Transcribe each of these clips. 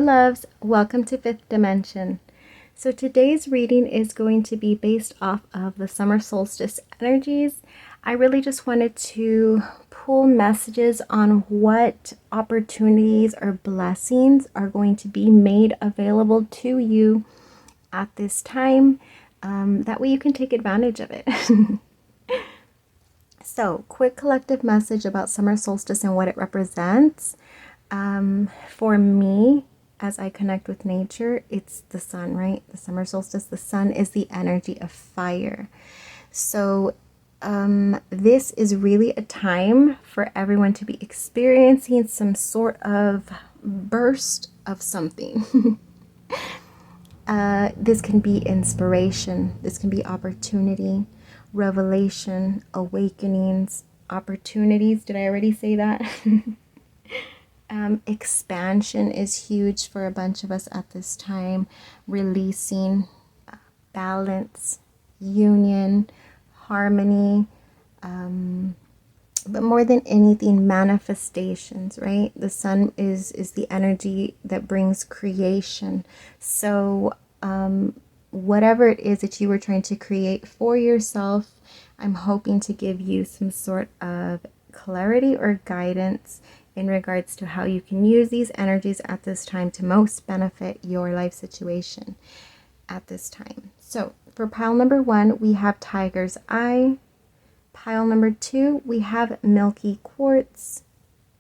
loves, welcome to Fifth Dimension. So today's reading is going to be based off of the summer solstice energies. I really just wanted to pull messages on what opportunities or blessings are going to be made available to you at this time. That way you can take advantage of it. So, quick collective message about summer solstice and what it represents. For me, as I connect with nature, it's the sun, right? The summer solstice, the sun is the energy of fire. So this is really a time for everyone to be experiencing some sort of burst of something. This can be inspiration, this can be opportunity, revelation, awakenings, opportunities. Did I already say that? Expansion is huge for a bunch of us at this time. Releasing, balance, union, harmony, but more than anything, manifestations, right? The sun is the energy that brings creation. So whatever it is that you were trying to create for yourself, I'm hoping to give you some sort of clarity or guidance in regards to how you can use these energies at this time to most benefit your life situation at this time. So for pile number 1, we have Tiger's Eye. Pile number 2, we have Milky Quartz.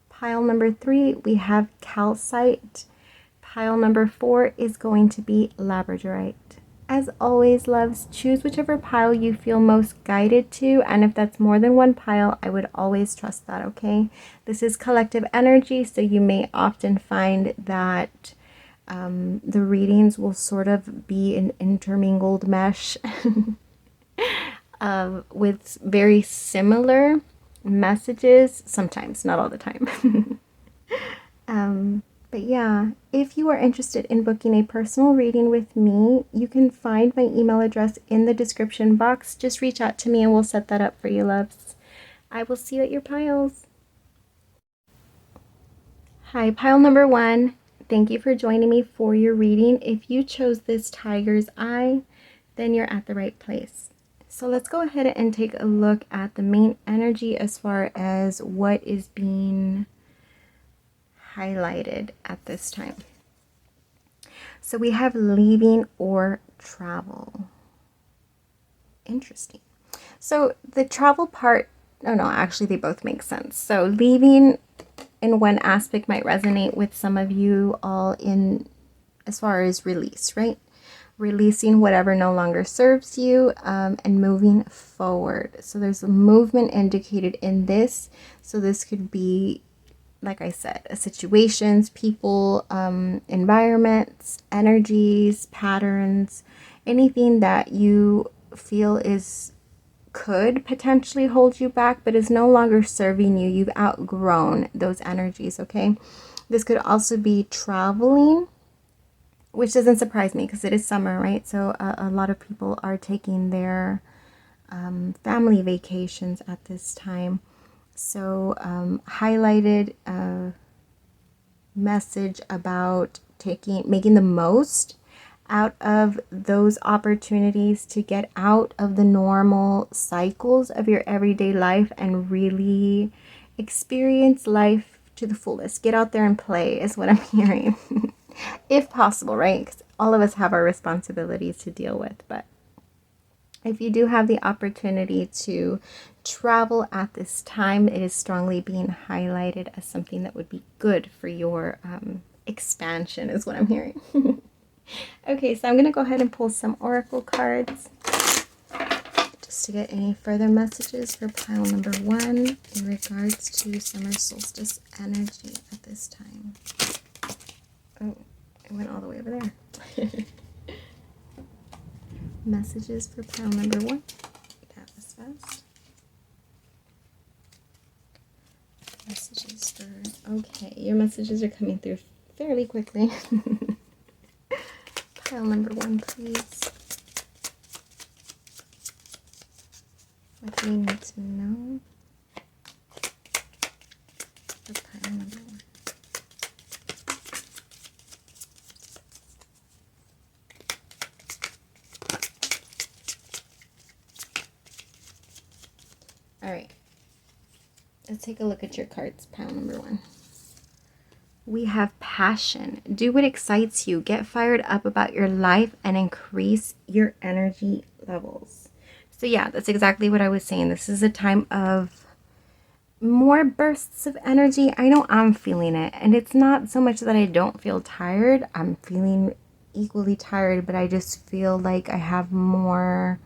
Pile number 3, we have Calcite. Pile number 4 is going to be Labradorite. As always, loves, choose whichever pile you feel most guided to, and if that's more than one pile, I would always trust that, okay? This is collective energy, so you may often find that the readings will sort of be an intermingled mesh with very similar messages, sometimes, not all the time. But yeah, if you are interested in booking a personal reading with me, you can find my email address in the description box. Just reach out to me and we'll set that up for you, loves. I will see you at your piles. Hi, pile number 1. Thank you for joining me for your reading. If you chose this Tiger's Eye, then you're at the right place. So let's go ahead and take a look at the main energy as far as what is being highlighted at this time. So we have leaving or travel. Interesting. So the travel part, no, actually they both make sense. So leaving in one aspect might resonate with some of you all in as far as release, right? Releasing whatever no longer serves you, and moving forward. So there's a movement indicated in this. So this could be, like I said, situations, people, environments, energies, patterns, anything that you feel could potentially hold you back, but is no longer serving you. You've outgrown those energies, okay? This could also be traveling, which doesn't surprise me because it is summer, right? So a lot of people are taking their family vacations at this time. So highlighted a message about making the most out of those opportunities to get out of the normal cycles of your everyday life and really experience life to the fullest. Get out there and play is what I'm hearing. If possible, right? Because all of us have our responsibilities to deal with, but if you do have the opportunity to travel at this time, it is strongly being highlighted as something that would be good for your expansion is what I'm hearing. Okay, so I'm going to go ahead and pull some oracle cards just to get any further messages for pile number 1 in regards to summer solstice energy at this time. Oh, it went all the way over there. Messages for pile number 1. That was fast. Messages for... Okay, your messages are coming through fairly quickly. Pile number 1, please. What do we need to know for pile number 1? All right. Let's take a look at your cards, pile number 1. We have passion. Do what excites you. Get fired up about your life and increase your energy levels. So yeah, that's exactly what I was saying. This is a time of more bursts of energy. I know I'm feeling it. And it's not so much that I don't feel tired. I'm feeling equally tired, but I just feel like I have more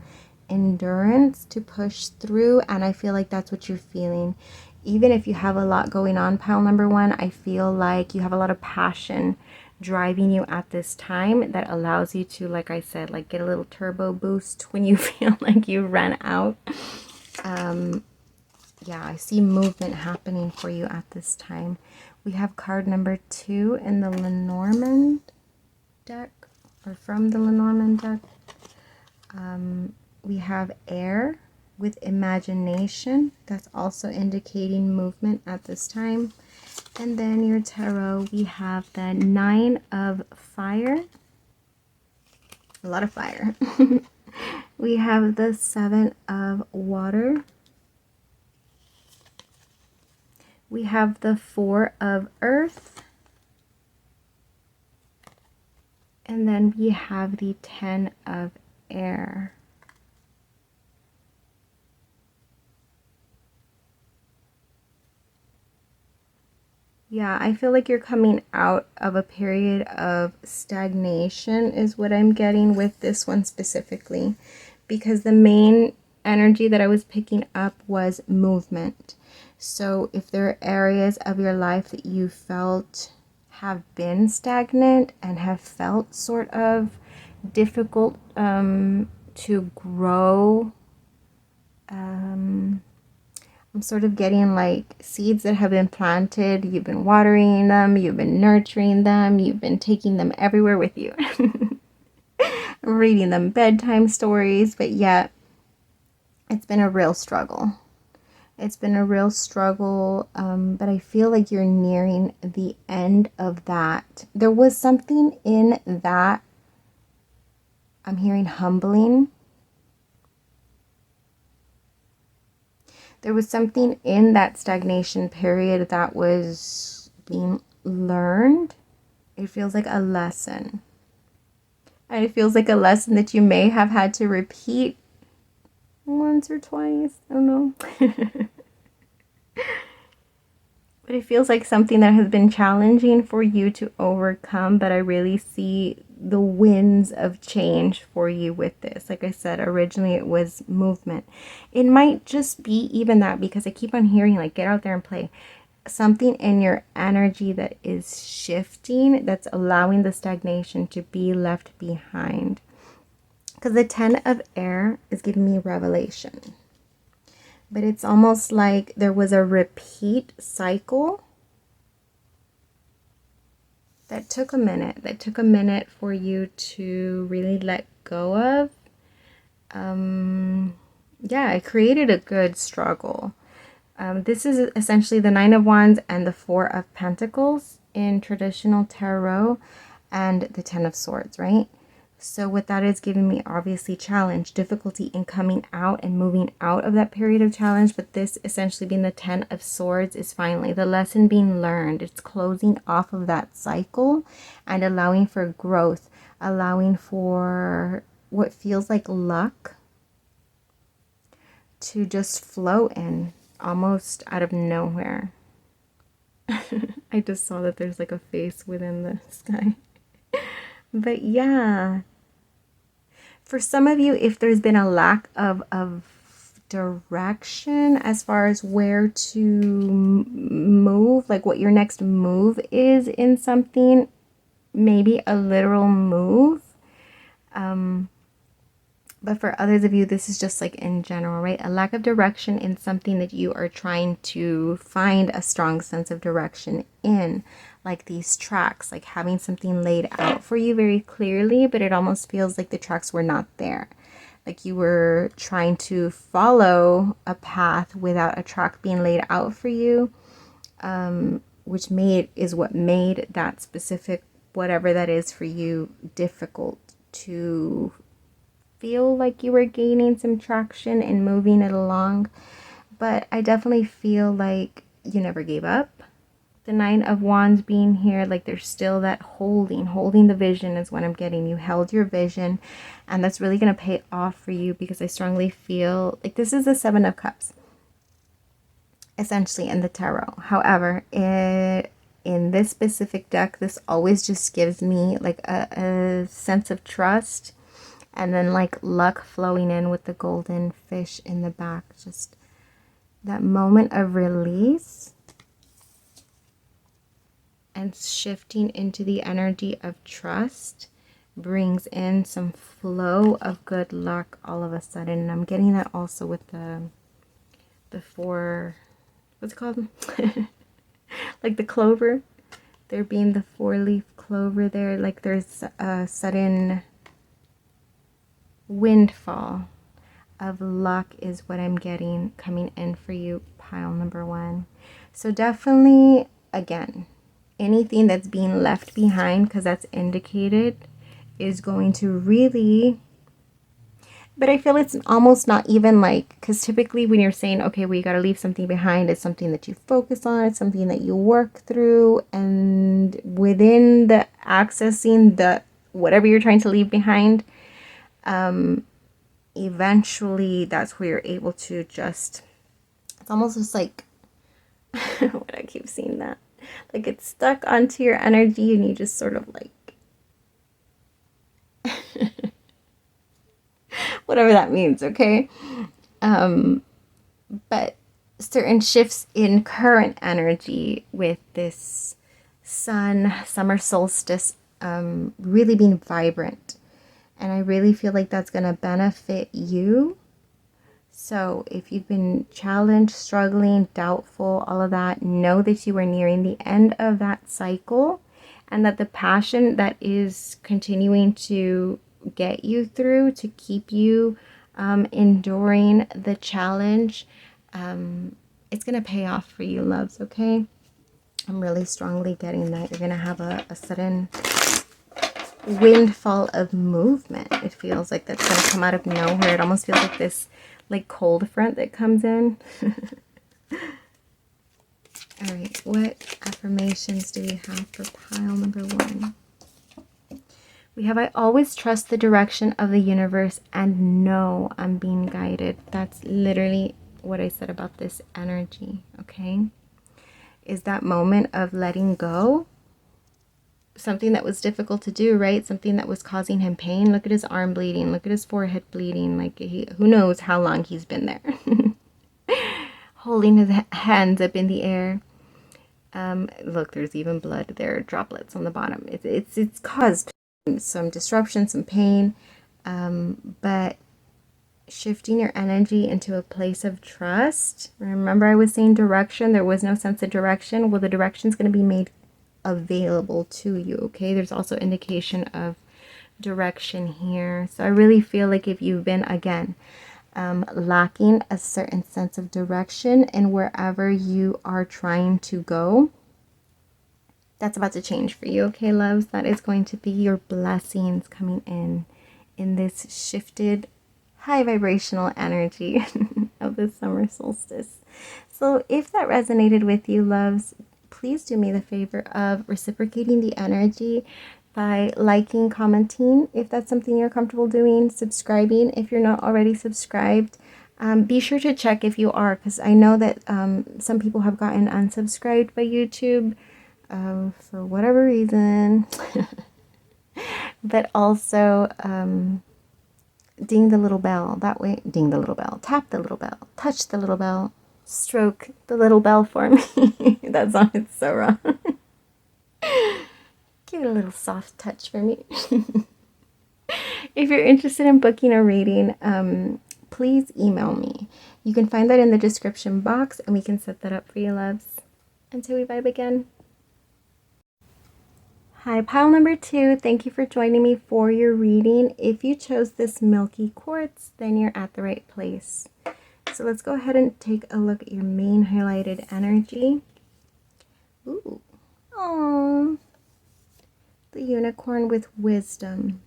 endurance to push through, and I feel like that's what you're feeling. Even if you have a lot going on, pile number 1, I feel like you have a lot of passion driving you at this time that allows you to, like I said, like get a little turbo boost when you feel like you ran out. Yeah, I see movement happening for you at this time. We have card number 2 in the Lenormand deck, or from the Lenormand deck. We have air with imagination. That's also indicating movement at this time. And then your tarot, we have the 9 of fire. A lot of fire. We have the 7 of water. We have the 4 of earth. And then we have the 10 of air. Yeah, I feel like you're coming out of a period of stagnation is what I'm getting with this one specifically, because the main energy that I was picking up was movement. So if there are areas of your life that you felt have been stagnant and have felt sort of difficult to grow, I'm sort of getting like seeds that have been planted. You've been watering them, you've been nurturing them, you've been taking them everywhere with you. Reading them bedtime stories, but yet it's been a real struggle. It's been a real struggle, but I feel like you're nearing the end of that. There was something in that, I'm hearing humbling. There was something in that stagnation period that was being learned. It feels like a lesson. And it feels like a lesson that you may have had to repeat once or twice. I don't know. But it feels like something that has been challenging for you to overcome. But I really see the winds of change for you with this. Like I said, originally it was movement. It might just be even that, because I keep on hearing like get out there and play. Something in your energy that is shifting, that's allowing the stagnation to be left behind. Because the 10 of air is giving me revelation. But it's almost like there was a repeat cycle that took a minute. That took a minute for you to really let go of. Yeah, it created a good struggle. This is essentially the 9 of Wands and the 4 of Pentacles in traditional tarot, and the 10 of Swords, right? So what that is giving me, obviously, challenge, difficulty in coming out and moving out of that period of challenge. But this essentially being the 10 of Swords is finally the lesson being learned. It's closing off of that cycle and allowing for growth, allowing for what feels like luck to just flow in almost out of nowhere. I just saw that there's like a face within the sky. But yeah, for some of you, if there's been a lack of direction as far as where to move, like what your next move is in something, maybe a literal move. But for others of you, this is just like in general, right? A lack of direction in something that you are trying to find a strong sense of direction in. Like these tracks, like having something laid out for you very clearly, but it almost feels like the tracks were not there. Like you were trying to follow a path without a track being laid out for you, which is what made that specific, whatever that is for you, difficult to feel like you were gaining some traction and moving it along. but I definitely feel like you never gave up. The Nine of Wands being here, like there's still that holding the vision is what I'm getting. You held your vision, and that's really going to pay off for you, because I strongly feel like this is the Seven of Cups, essentially, in the tarot. However, in this specific deck, this always just gives me like a sense of trust, and then like luck flowing in with the golden fish in the back. Just that moment of release and shifting into the energy of trust brings in some flow of good luck all of a sudden. And I'm getting that also with the four, what's it called? Like the clover. There being the 4-leaf clover there. Like there's a sudden windfall of luck is what I'm getting coming in for you, pile number 1. So definitely, again, anything that's being left behind, because that's indicated, is going to really, but I feel it's almost not even like, because typically when you're saying, okay, we got to leave something behind, it's something that you focus on, it's something that you work through, and within the accessing the whatever you're trying to leave behind, eventually that's where you're able to just, it's almost just like what I keep seeing, that like it's stuck onto your energy and you just sort of like whatever that means, okay? But certain shifts in current energy with this summer solstice really being vibrant, and I really feel like that's going to benefit you. So if you've been challenged, struggling, doubtful, all of that, know that you are nearing the end of that cycle, and that the passion that is continuing to get you through, to keep you enduring the challenge, it's going to pay off for you, loves, okay? I'm really strongly getting that you're going to have a sudden windfall of movement. It feels like that's going to come out of nowhere. It almost feels like this like cold front that comes in. All right, what affirmations do we have for pile number 1? We have, I always trust the direction of the universe and know I'm being guided. That's literally what I said about this energy, okay? Is that moment of letting go. Something that was difficult to do, right? Something that was causing him pain. Look at his arm bleeding. Look at his forehead bleeding. Like, who knows how long he's been there. Holding his hands up in the air. Look, there's even blood there, droplets on the bottom. It's caused some disruption, some pain, but shifting your energy into a place of trust. Remember, I was saying direction. There was no sense of direction. Well, the direction is going to be made available to you, okay? There's also indication of direction here. So I really feel like if you've been, again, lacking a certain sense of direction in wherever you are trying to go, that's about to change for you, okay, loves? That is going to be your blessings coming in this shifted high vibrational energy of the summer solstice. So if that resonated with you, loves, please do me the favor of reciprocating the energy by liking, commenting if that's something you're comfortable doing, subscribing if you're not already subscribed. Be sure to check if you are, because I know that some people have gotten unsubscribed by YouTube for whatever reason. But also ding the little bell. That way, ding the little bell, tap the little bell, touch the little bell, stroke the little bell for me. That sounded so wrong. Give it a little soft touch for me. If you're interested in booking a reading, please email me. You can find that in the description box, and we can set that up for you, loves. Until we vibe again. Hi, pile number 2. Thank you for joining me for your reading. If you chose this Milky quartz, then you're at the right place. So let's go ahead and take a look at your main highlighted energy. Ooh. Aww. The unicorn with wisdom.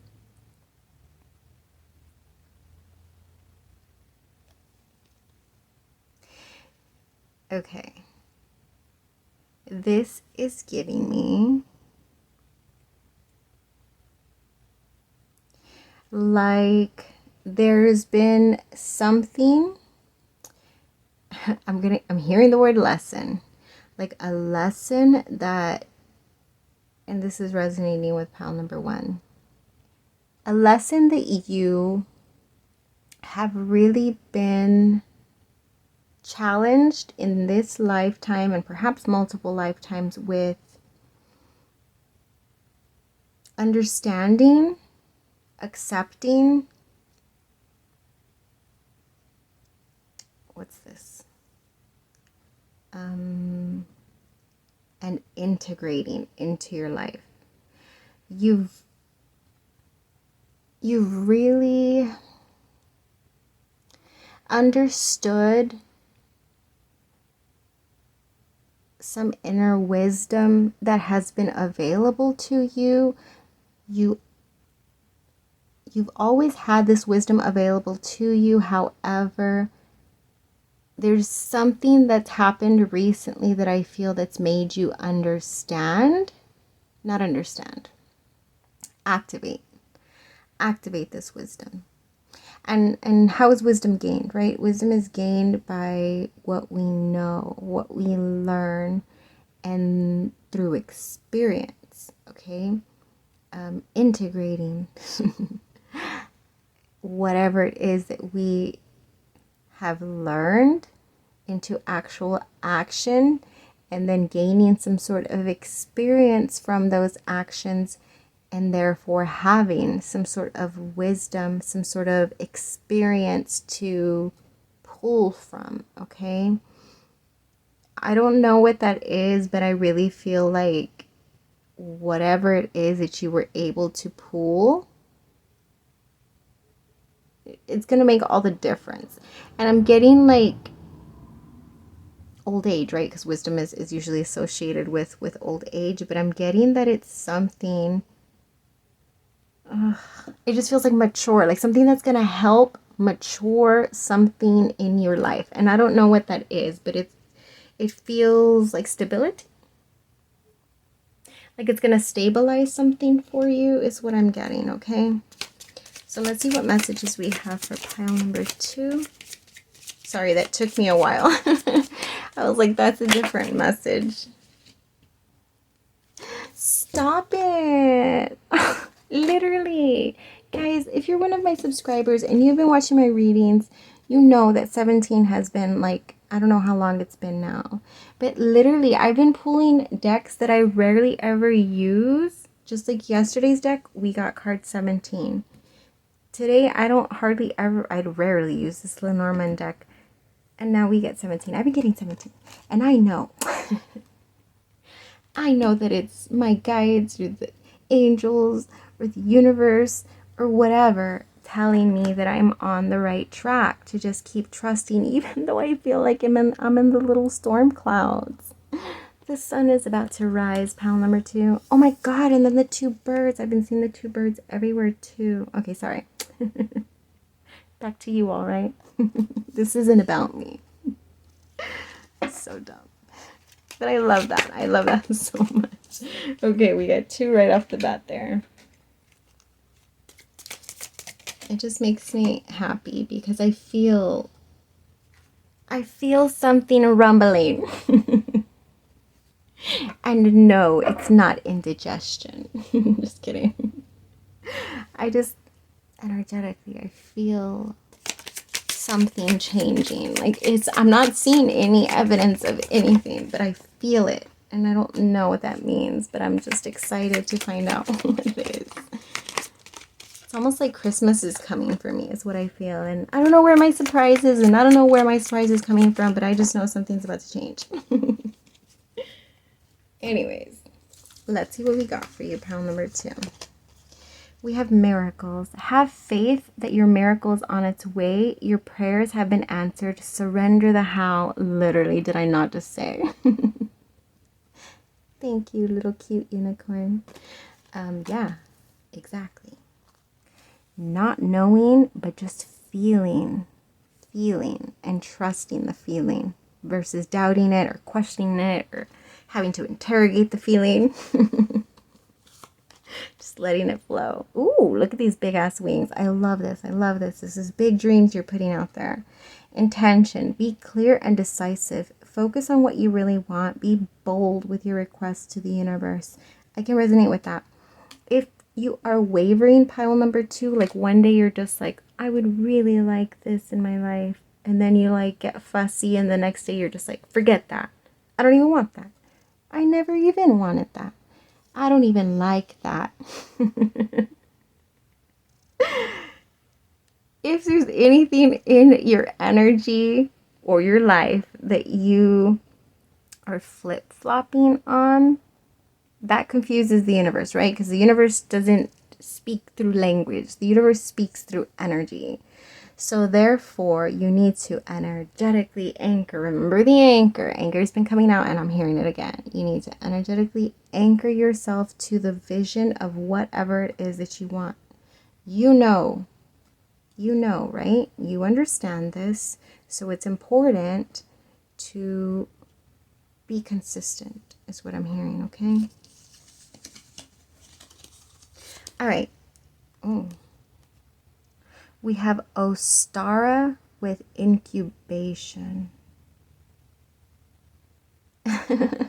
Okay. This is giving me like there's been something, I'm hearing the word lesson, like a lesson that, and this is resonating with pile number 1, a lesson that you have really been challenged in this lifetime and perhaps multiple lifetimes with understanding, accepting, what's this? And integrating into your life. You've really understood some inner wisdom that has been available to you. You've always had this wisdom available to you. However, there's something that's happened recently that I feel that's made you activate this wisdom. And how is wisdom gained, right? Wisdom is gained by what we know, what we learn, and through experience, okay? Integrating whatever it is that we have learned into actual action, and then gaining some sort of experience from those actions, and therefore having some sort of wisdom, some sort of experience to pull from, okay? I don't know what that is, but I really feel like whatever it is that you were able to pull, it's going to make all the difference. And I'm getting like old age, right? Because wisdom is usually associated with old age, but I'm getting that it's something, it just feels like mature, like something that's going to help mature something in your life. And I don't know what that is, but it feels like stability. Like it's going to stabilize something for you is what I'm getting, okay? So let's see what messages we have for pile number 2. Sorry, that took me a while. I was like, that's a different message. Stop it. Literally. Guys, if you're one of my subscribers and you've been watching my readings, you know that 17 has been like, I don't know how long it's been now. But literally, I've been pulling decks that I rarely ever use. Just like yesterday's deck, we got card 17. Today, I rarely use this Lenormand deck. And now we get 17. I've been getting 17. And I know. I know that it's my guides or the angels or the universe or whatever telling me that I'm on the right track to just keep trusting, even though I feel like I'm in the little storm clouds. The sun is about to rise, pile number 2. Oh my god, and then the 2 birds. I've been seeing the 2 birds everywhere too. Okay, sorry. Back to you all, right? This isn't about me. It's so dumb. But I love that. I love that so much. Okay, we got 2 right off the bat there. It just makes me happy because I feel something rumbling. And no, it's not indigestion. Just kidding. Energetically, I feel something changing. Like I'm not seeing any evidence of anything, but I feel it. And I don't know what that means, but I'm just excited to find out what it is. It's almost like Christmas is coming for me, is what I feel. And I don't know where my surprise is, and I don't know where my surprise is coming from, but I just know something's about to change. Anyways, let's see what we got for you, pile number 2. We have miracles. Have faith that your miracle is on its way. Your prayers have been answered. Surrender the how. Literally, did I not just say? Thank you, little cute unicorn. Yeah, exactly. Not knowing, but just feeling and trusting the feeling, versus doubting it or questioning it or having to interrogate the feeling. Just letting it flow. Ooh, look at these big ass wings. I love this. I love this. This is big dreams you're putting out there. Intention. Be clear and decisive. Focus on what you really want. Be bold with your requests to the universe. I can resonate with that. If you are wavering, pile number 2, like one day you're just like, I would really like this in my life. And then you like get fussy and the next day you're just like, forget that. I don't even want that. I never even wanted that. I don't even like that. If there's anything in your energy or your life that you are flip-flopping on, that confuses the universe, right? Because the universe doesn't speak through language. The universe speaks through energy. So therefore, you need to energetically anchor. Remember the anchor. Anchor's been coming out and I'm hearing it again. You need to energetically anchor yourself to the vision of whatever it is that you want. You know, right? You understand this. So it's important to be consistent, is what I'm hearing, okay? All right. Oh. We have Ostara with incubation. I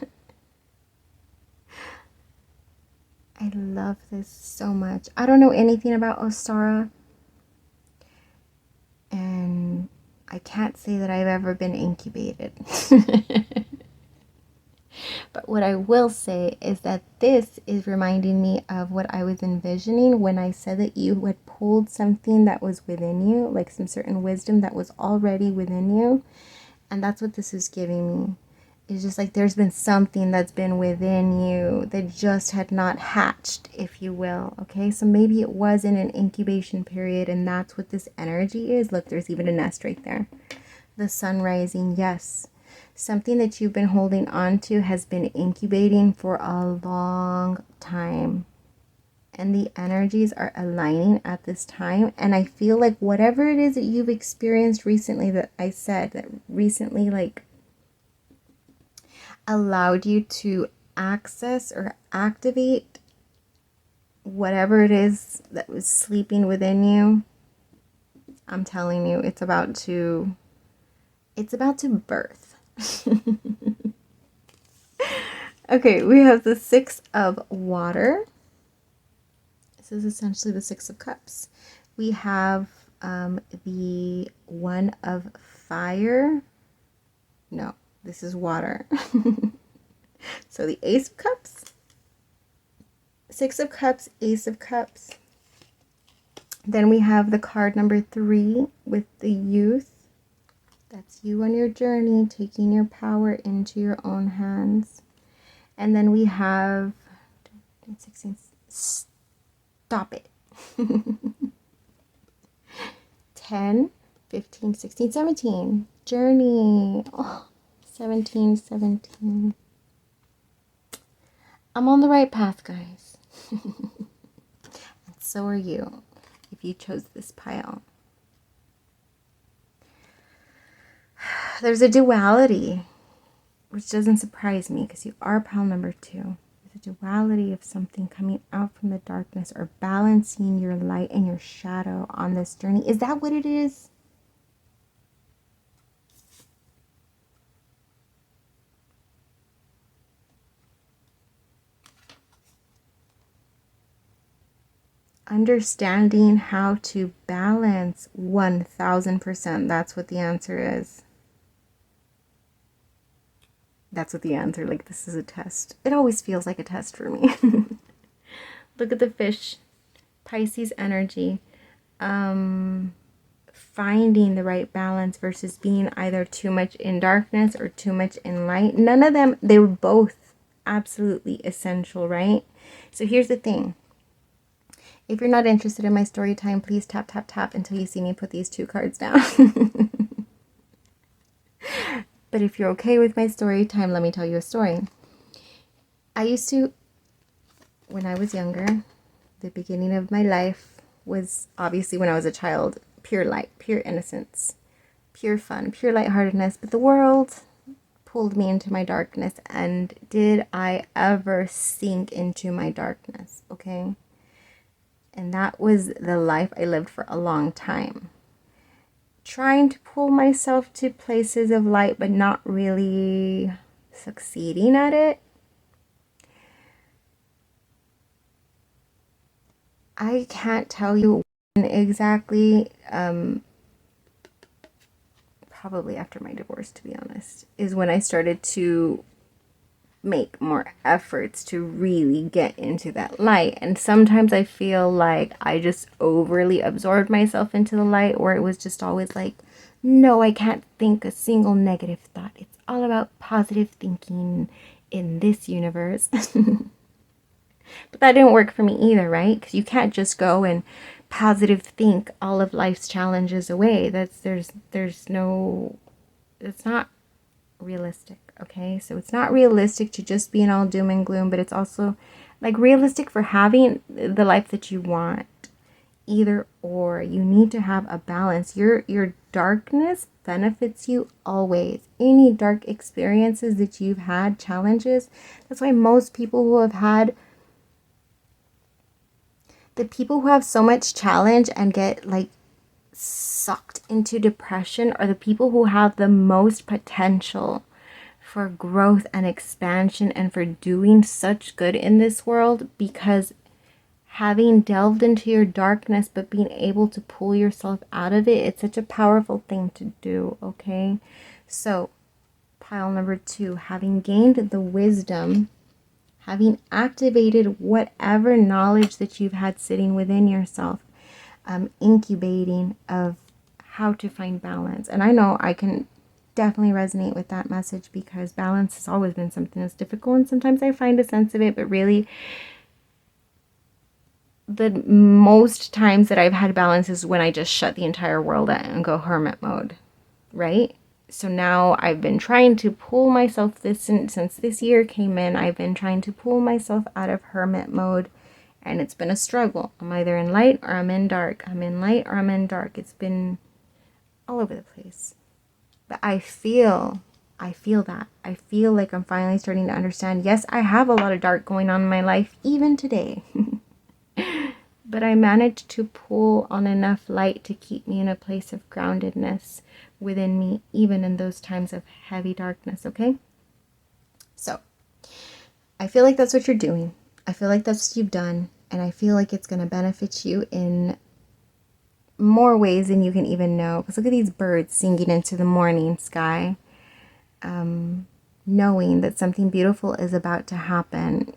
love this so much. I don't know anything about Ostara. And I can't say that I've ever been incubated. But what I will say is that this is reminding me of what I was envisioning when I said that you had pulled something that was within you, like some certain wisdom that was already within you. And that's what this is giving me. It's just like there's been something that's been within you that just had not hatched, if you will. Okay, so maybe it was in an incubation period, and that's what this energy is. Look, there's even a nest right there. The sun rising, yes. Something that you've been holding on to has been incubating for a long time. And the energies are aligning at this time. And I feel like whatever it is that you've experienced recently, that I said that recently, like, allowed you to access or activate whatever it is that was sleeping within you. I'm telling you, it's about to birth. Okay, we have the 6 of water. This is essentially the 6 of cups. We have the 1 of fire. No, this is water. So the Ace of Cups, 6 of Cups, Ace of Cups. Then we have the card number 3 with the youth. That's you on your journey, taking your power into your own hands. And then we have 16. Stop it. 10, 15, 16, 17. Journey. Oh, 17, 17. I'm on the right path, guys. And so are you, if you chose this pile. There's a duality, which doesn't surprise me because you are pile number 2. There's a duality of something coming out from the darkness or balancing your light and your shadow on this journey. Is that what it is? Understanding how to balance 1000%. That's what the answer is. That's what the answer, like this is a test. It always feels like a test for me. Look at the fish, Pisces energy. Finding the right balance versus being either too much in darkness or too much in light. None of them, they were both absolutely essential, right? So here's the thing. If you're not interested in my story time, please tap, tap, tap until you see me put these 2 cards down. But if you're okay with my story time, let me tell you a story. I used to, when I was younger, the beginning of my life was obviously when I was a child, pure light, pure innocence, pure fun, pure lightheartedness. But the world, pulled me into my darkness, and did I ever sink into my darkness, okay? And that was the life I lived for a long time. Trying to pull myself to places of light, but not really succeeding at it. I can't tell you when exactly, probably after my divorce, to be honest, is when I started to make more efforts to really get into that light. And sometimes I feel like I just overly absorbed myself into the light, where it was just always like, no, I can't think a single negative thought. It's all about positive thinking in this universe. But that didn't work for me either, right? Because you can't just go and positive think all of life's challenges away. There's no, it's not realistic, okay? So it's not realistic to just be in all doom and gloom, but it's also like realistic for having the life that you want. Either or, you need to have a balance. Your darkness benefits you always. Any dark experiences that you've had, challenges, that's why most people who have had, the people who have so much challenge and get like sucked into depression are the people who have the most potential for growth and expansion and for doing such good in this world, because having delved into your darkness but being able to pull yourself out of it, it's such a powerful thing to do, okay? So pile number 2, having gained the wisdom, having activated whatever knowledge that you've had sitting within yourself, incubating of how to find balance. And I know I can definitely resonate with that message, because balance has always been something that's difficult, and sometimes I find a sense of it, but really the most times that I've had balance is when I just shut the entire world out and go hermit mode, right? So now I've been trying to pull myself since this year came in, I've been trying to pull myself out of hermit mode, and it's been a struggle. I'm either in light or I'm in dark. I'm in light or I'm in dark. It's been all over the place. But I feel that. I feel like I'm finally starting to understand. Yes, I have a lot of dark going on in my life, even today. But I managed to pull on enough light to keep me in a place of groundedness within me, even in those times of heavy darkness, okay? So, I feel like that's what you're doing. I feel like that's what you've done. And I feel like it's going to benefit you in more ways than you can even know. Because look at these birds singing into the morning sky. Knowing that something beautiful is about to happen.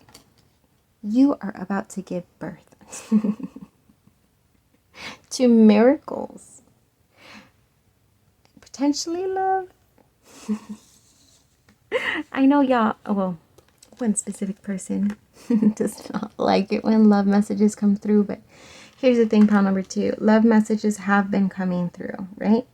You are about to give birth to miracles. Potentially love. I know y'all, well, one specific person does not like it when love messages come through, but here's the thing, pile number 2. Love messages have been coming through, right?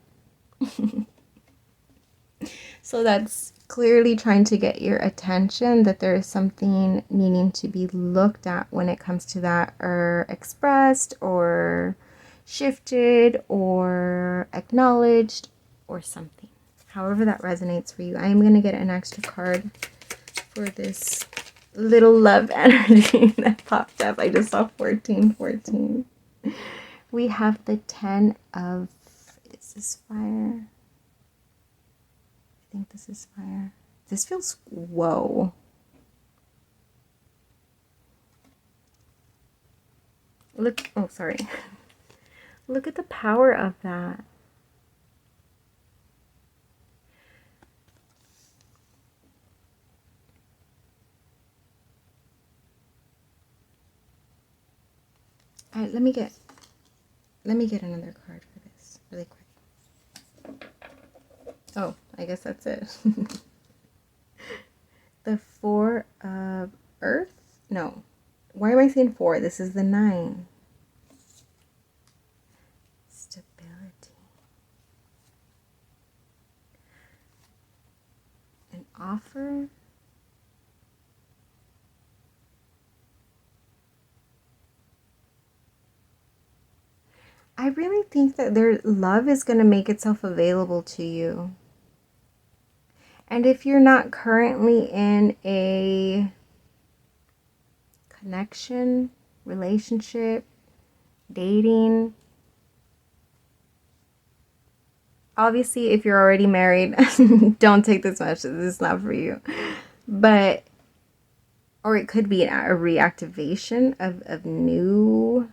So that's clearly trying to get your attention, that there is something needing to be looked at when it comes to that, or expressed or shifted or acknowledged or something. However that resonates for you. I am going to get an extra card for this little love energy that popped up. I just saw 1414. We have the 10 of, is this fire? I think this is fire. This feels, whoa. Look, oh, sorry. Look at the power of that. All right, let me get another card for this really quick. Oh, I guess that's it. The 4 of Earth? No. Why am I saying 4? This is the 9. Stability. An offer? I really think that their love is going to make itself available to you. And if you're not currently in a connection, relationship, dating, obviously if you're already married, don't take this message. This is not for you. But, or it could be a reactivation of new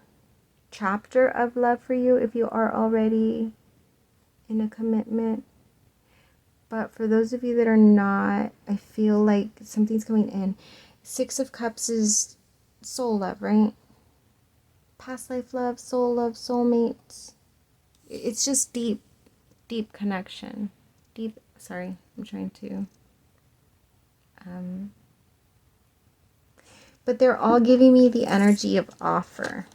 chapter of love for you if you are already in a commitment. But for those of you that are not, I feel like something's coming in. Six of Cups is soul love, right? Past life love, soulmates. It's just deep connection. Sorry, I'm trying to. But they're all giving me the energy of offer.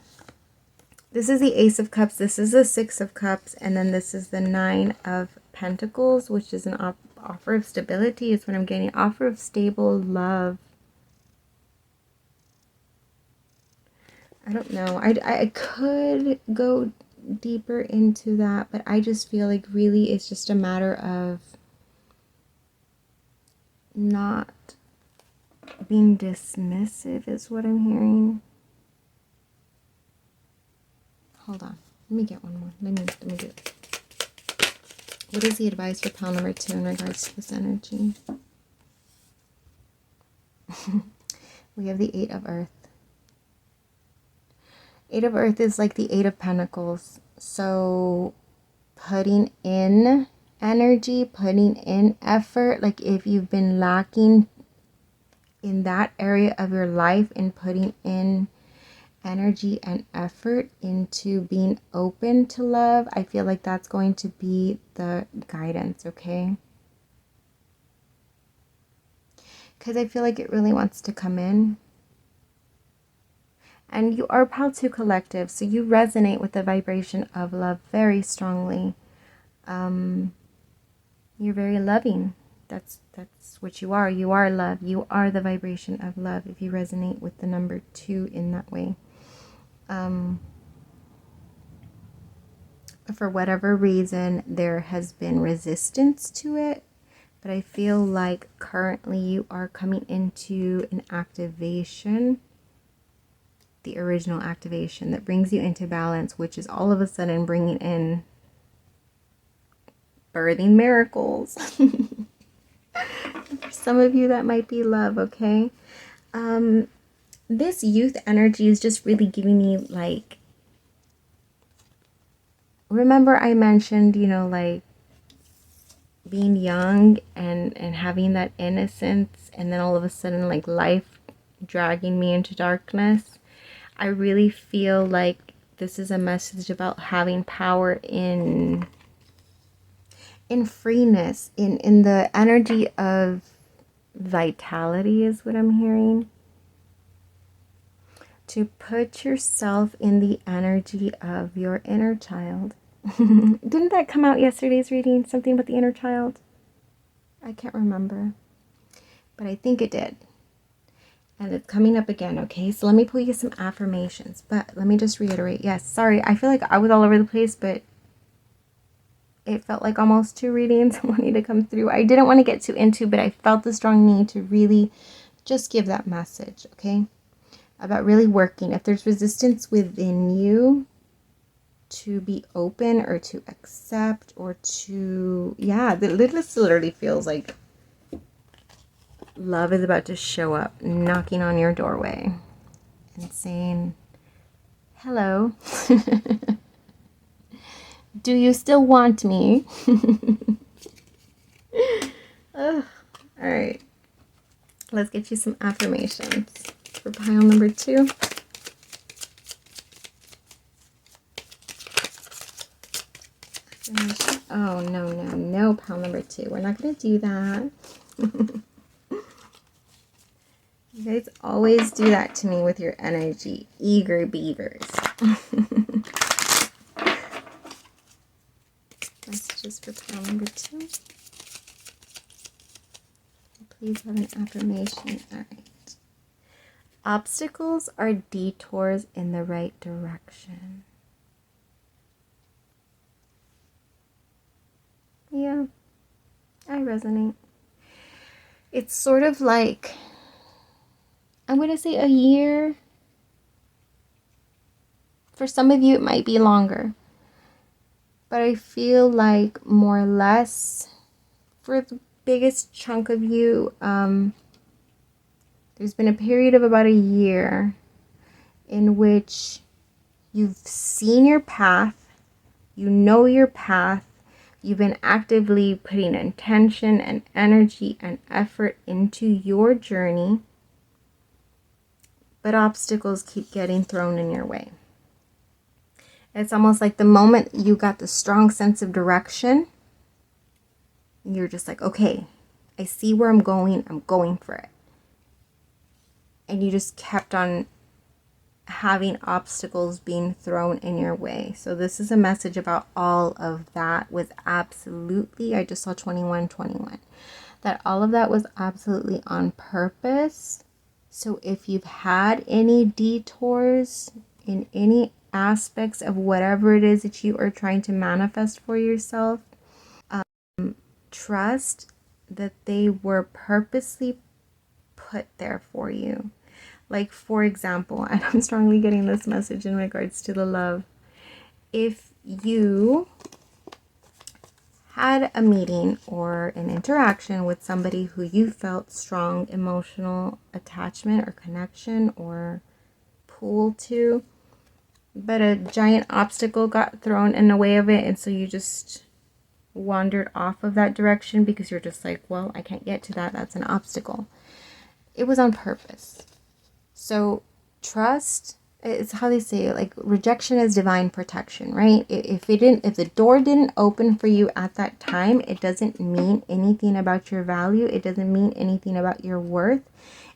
This is the Ace of Cups, this is the Six of Cups, and then this is the Nine of Pentacles, which is an offer of stability, is what I'm getting. Offer of stable love. I don't know. I could go deeper into that, but I just feel like really it's just a matter of not being dismissive is what I'm hearing. Hold on. Let me get one more. Let me do it. What is the advice for pile number 2 in regards to this energy? We have the Eight of Earth. Eight of Earth is like the Eight of Pentacles. So putting in energy, putting in effort, like if you've been lacking in that area of your life and putting in energy and effort into being open to love, I feel like that's going to be the guidance, okay? Because I feel like it really wants to come in. And you are Pile 2 collective, so you resonate with the vibration of love very strongly. You're very loving. That's what you are. You are love. You are the vibration of love if you resonate with the number 2 in that way. For whatever reason, there has been resistance to it, but I feel like currently you are coming into an activation, the original activation that brings you into balance, which is all of a sudden bringing in birthing miracles. For some of you that might be love, okay? This youth energy is just really giving me like, remember I mentioned, you know, like being young and having that innocence, and then all of a sudden like life dragging me into darkness. I really feel like this is a message about having power in freeness, in the energy of vitality is what I'm hearing. To put yourself in the energy of your inner child. Didn't that come out yesterday's reading? Something about the inner child? I can't remember. But I think it did. And it's coming up again, okay? So let me pull you some affirmations. But let me just reiterate. Yes, sorry. I feel like I was all over the place, but it felt like almost 2 readings wanting to come through. I didn't want to get too into, but I felt the strong need to really just give that message, okay? About really working. If there's resistance within you to be open or to accept or to, yeah, this literally feels like love is about to show up, knocking on your doorway and saying, hello. Do you still want me? All right. Let's get you some affirmations for pile number 2. Oh, no, pile number 2. We're not going to do that. You guys always do that to me with your energy. Eager beavers. Messages for pile number 2. Please have an affirmation. All right. Obstacles are detours in the right direction. Yeah, I resonate. It's sort of like, I'm going to say a year. For some of you, it might be longer. But I feel like more or less, for the biggest chunk of you, there's been a period of about a year in which you've seen your path, you know your path, you've been actively putting intention and energy and effort into your journey, but obstacles keep getting thrown in your way. It's almost like the moment you got the strong sense of direction, you're just like, okay, I see where I'm going for it. And you just kept on having obstacles being thrown in your way. So this is a message about all of that was absolutely, I just saw 21, that all of that was absolutely on purpose. So if you've had any detours in any aspects of whatever it is that you are trying to manifest for yourself, trust that they were purposely put there for you. Like, for example, and I'm strongly getting this message in regards to the love. If you had a meeting or an interaction with somebody who you felt strong emotional attachment or connection or pull to, but a giant obstacle got thrown in the way of it, and so you just wandered off of that direction because you're just like, well, I can't get to that. That's an obstacle. It was on purpose. So trust, it's how they say it, like rejection is divine protection, right? If the door didn't open for you at that time, it doesn't mean anything about your value. It doesn't mean anything about your worth.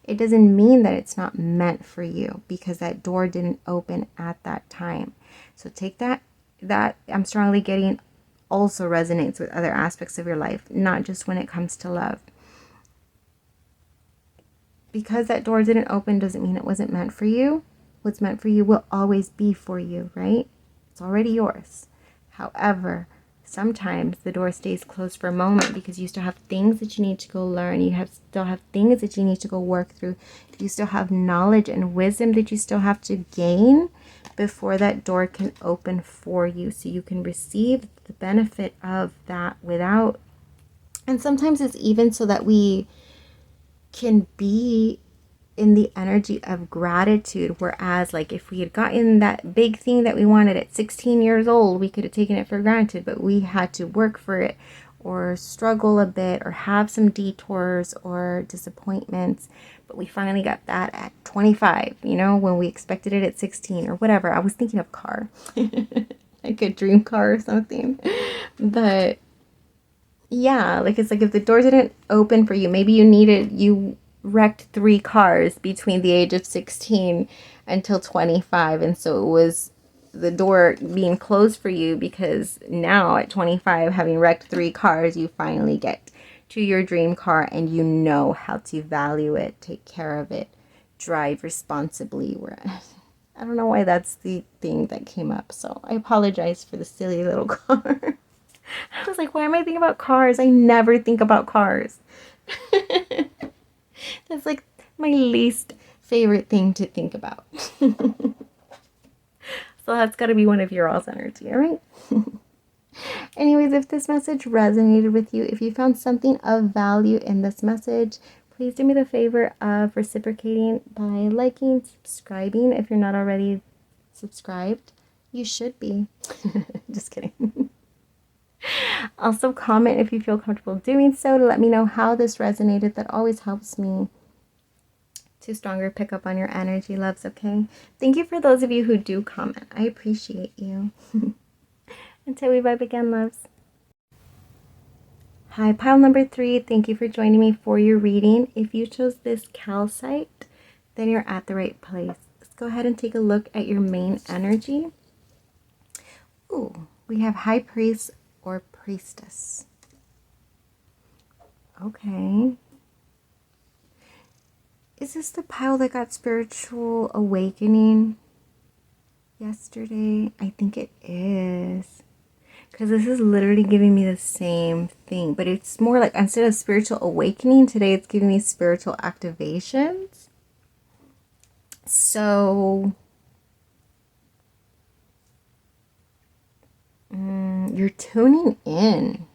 It doesn't mean that it's not meant for you because that door didn't open at that time. So take that I'm strongly getting also resonates with other aspects of your life, not just when it comes to love. Because that door didn't open doesn't mean it wasn't meant for you. What's meant for you will always be for you, right? It's already yours. However, sometimes the door stays closed for a moment because you still have things that you need to go learn. You still have things that you need to go work through. You still have knowledge and wisdom that you still have to gain before that door can open for you, so you can receive the benefit of that without. And sometimes it's even so that we can be in the energy of gratitude, whereas like if we had gotten that big thing that we wanted at 16 years old, we could have taken it for granted, but we had to work for it or struggle a bit or have some detours or disappointments, but we finally got that at 25, when we expected it at 16 or whatever. I was thinking of car like a dream car or something, but yeah, like it's like if the door didn't open for you, maybe you wrecked 3 cars between the age of 16 until 25. And so it was the door being closed for you because now at 25, having wrecked 3 cars, you finally get to your dream car and you know how to value it, take care of it, drive responsibly. I don't know why that's the thing that came up. So I apologize for the silly little car. I was like, why am I thinking about cars? I never think about cars. That's like my least favorite thing to think about. So that's got to be one of your all's energy, all right? Anyways, if this message resonated with you, if you found something of value in this message, please do me the favor of reciprocating by liking, subscribing. If you're not already subscribed, you should be. Just kidding. Also comment if you feel comfortable doing so to let me know how this resonated. That always helps me to stronger pick up on your energy, loves, okay? Thank you for those of you who do comment. I appreciate you. Until we vibe again, loves. Hi, pile number 3. Thank you for joining me for your reading. If you chose this calcite, then you're at the right place. Let's go ahead and take a look at your main energy. Ooh, we have High Priest or Priestess. Okay. Is this the pile that got spiritual awakening yesterday? I think it is. Because this is literally giving me the same thing, but it's more like instead of spiritual awakening, today it's giving me spiritual activations. So you're tuning in.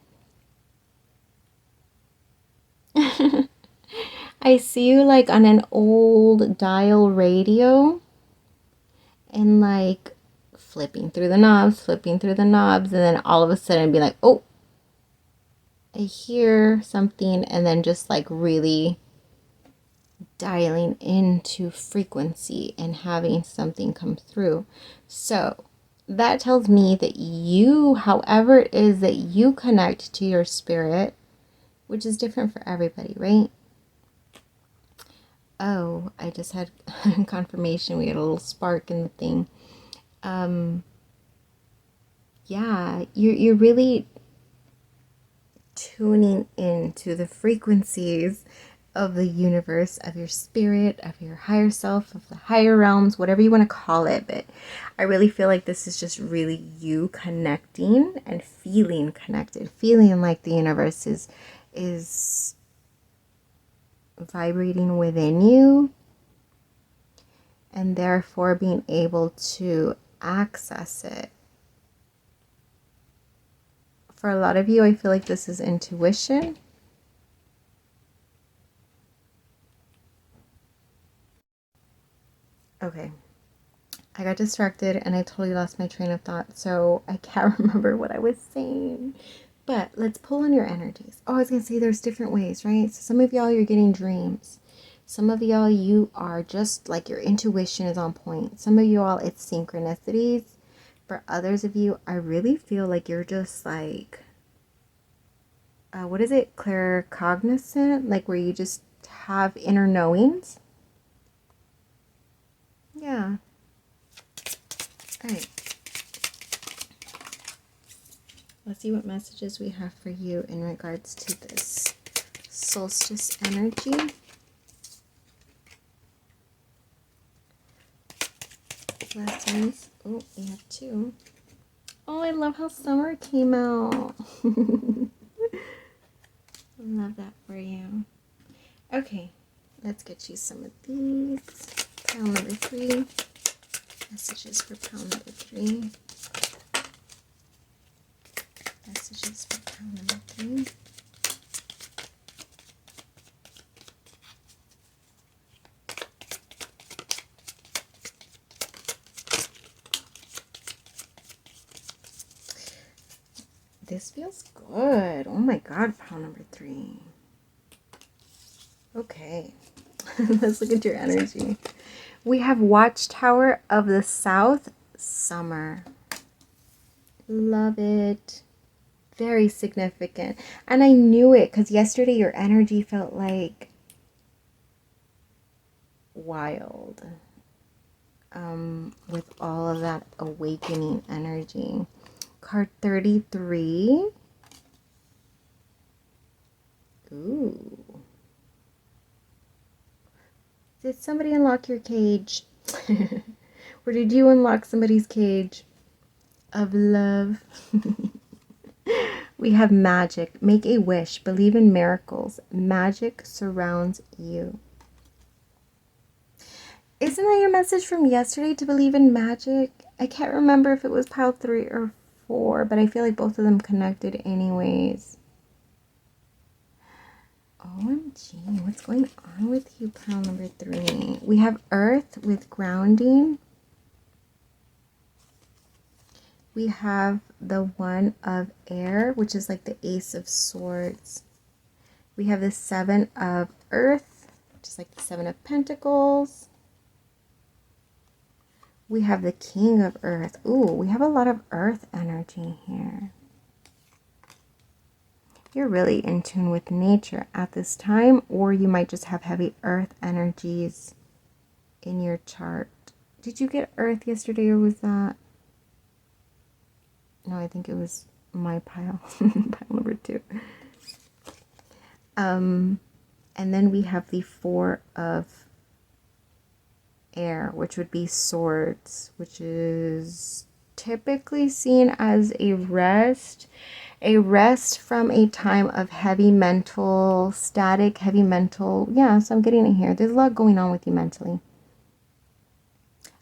I see you like on an old dial radio and like flipping through the knobs, and then all of a sudden be like, oh, I hear something, and then just like really dialing into frequency and having something come through. So that tells me that you, however it is that you connect to your spirit, which is different for everybody, right? Oh, I just had confirmation. We had a little spark in the thing. Yeah, you're really tuning into the frequencies of the universe, of your spirit, of your higher self, of the higher realms, whatever you want to call it. But I really feel like this is just really you connecting and feeling connected, feeling like the universe is vibrating within you, and therefore being able to access it. For a lot of you, I feel like this is intuition. Okay, I got distracted and I totally lost my train of thought, so I can't remember what I was saying. But let's pull on your energies. Oh, I was going to say there's different ways, right? So some of y'all, you're getting dreams. Some of y'all, you are just like your intuition is on point. Some of you all, it's synchronicities. For others of you, I really feel like you're just like, what is it? Claircognizant? Like where you just have inner knowings. Yeah. All right. Let's see what messages we have for you in regards to this solstice energy. Lessons. Oh, we have two. Oh, I love how summer came out. Love that for you. Okay, let's get you some of these. Pile number 3. Messages for pile number 3. Messages for pile number 3. This feels good. Oh my god, pile number 3. Okay, let's look at your energy. We have Watchtower of the South, summer. Love it. Very significant. And I knew it because yesterday your energy felt like wild. With all of that awakening energy. Card 33. Ooh. Did somebody unlock your cage? Or did you unlock somebody's cage of love? We have magic. Make a wish. Believe in miracles. Magic surrounds you. Isn't that your message from yesterday, to believe in magic? I can't remember if it was pile 3 or 4, but I feel like both of them connected anyways. OMG, what's going on with you, pile number 3? We have earth with grounding. We have the 1 of air, which is like the Ace of Swords. We have the 7 of earth, which is like the 7 of Pentacles. We have the King of Earth. Ooh, we have a lot of earth energy here. You're really in tune with nature at this time, or you might just have heavy earth energies in your chart. Did you get earth yesterday, or was that... No, I think it was my pile. Pile number 2. And then we have the 4 of air, which would be swords, which is typically seen as a rest from a time of heavy mental, static, heavy mental. Yeah, so I'm getting it here. There's a lot going on with you mentally.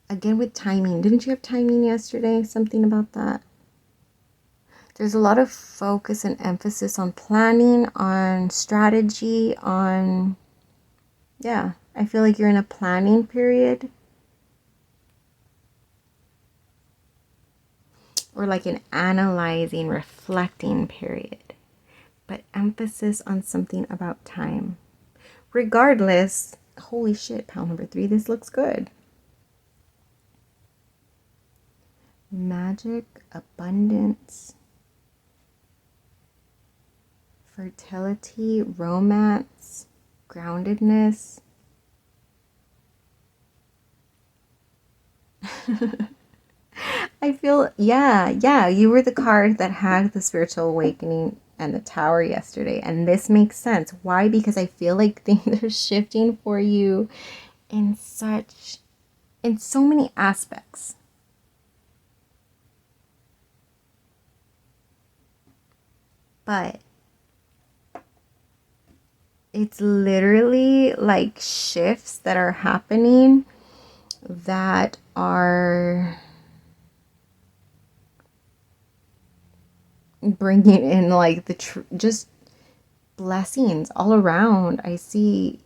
Again, with timing. Didn't you have timing yesterday? Something about that. There's a lot of focus and emphasis on planning, on strategy, on... Yeah, I feel like you're in a planning period. Or like an analyzing, reflecting period. But emphasis on something about time. Regardless, holy shit, pile number 3, this looks good. Magic, abundance, fertility, romance, groundedness. I feel, yeah, you were the card that had the spiritual awakening and the tower yesterday. And this makes sense. Why? Because I feel like things are shifting for you in so many aspects. But it's literally like shifts that are happening that are bringing in like just blessings all around. I see.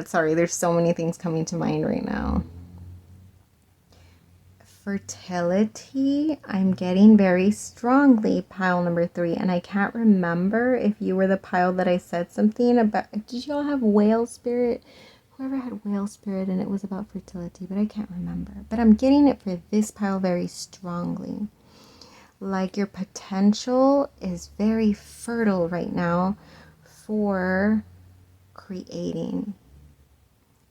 Sorry, there's so many things coming to mind right now. Fertility, I'm getting very strongly, pile number 3, and I can't remember if you were the pile that I said something about. Did you all have whale spirit? Whoever had whale spirit and it was about fertility, but I can't remember. But I'm getting it for this pile very strongly. Like your potential is very fertile right now for creating.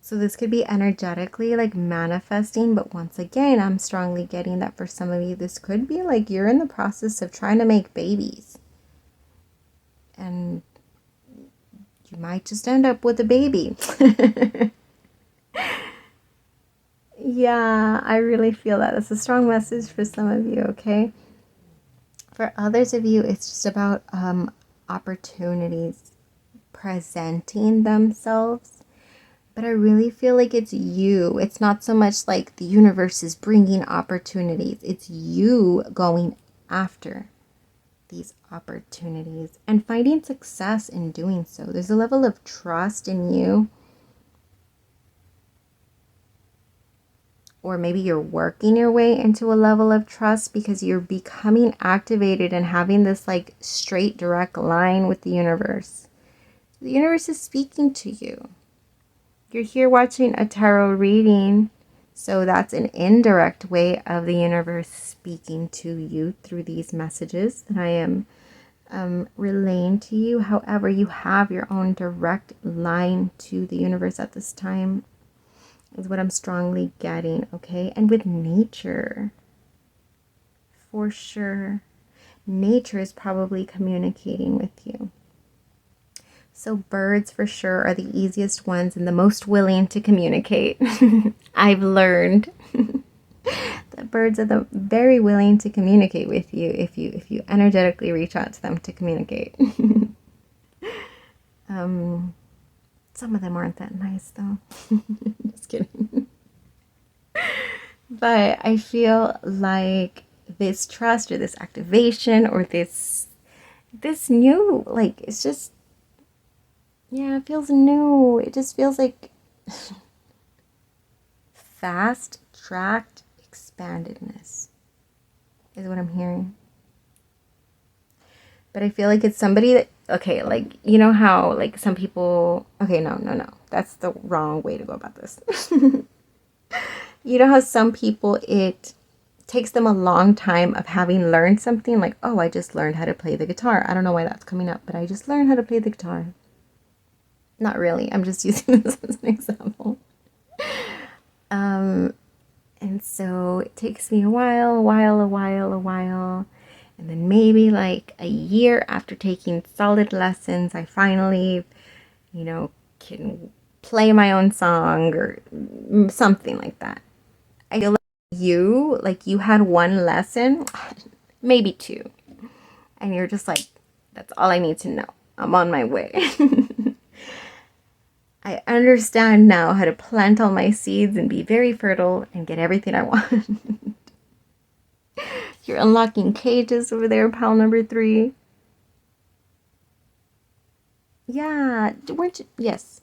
So this could be energetically like manifesting, but once again, I'm strongly getting that for some of you, this could be like you're in the process of trying to make babies. And you might just end up with a baby. Yeah, I really feel that. That's a strong message for some of you, okay? For others of you, it's just about opportunities presenting themselves. But I really feel like it's you. It's not so much like the universe is bringing opportunities. It's you going after these opportunities and finding success in doing so. There's a level of trust in you. Or maybe you're working your way into a level of trust because you're becoming activated and having this like straight, direct line with the universe. The universe is speaking to you. You're here watching a tarot reading, so that's an indirect way of the universe speaking to you through these messages that I am relaying to you. However, you have your own direct line to the universe at this time, is what I'm strongly getting, okay? And with nature, for sure, nature is probably communicating with you. So birds for sure are the easiest ones and the most willing to communicate. I've learned that birds are the very willing to communicate with you if you energetically reach out to them to communicate. Some of them aren't that nice though. Just kidding. But I feel like this trust or this activation or this new, like, it's just, yeah, it feels new. It just feels like fast-tracked expandedness is what I'm hearing. But I feel like it's somebody that, okay, like, you know how, like, some people, okay, no. That's the wrong way to go about this. You know how some people, it takes them a long time of having learned something, like, oh, I just learned how to play the guitar. I don't know why that's coming up, but I just learned how to play the guitar. Not really. I'm just using this as an example. And so it takes me a while. And then maybe like a year after taking solid lessons, I finally, can play my own song or something like that. I feel like you had one lesson, maybe two, and you're just like, that's all I need to know. I'm on my way. I understand now how to plant all my seeds and be very fertile and get everything I want. You're unlocking cages over there, pile number 3. Yeah, weren't you? Yes.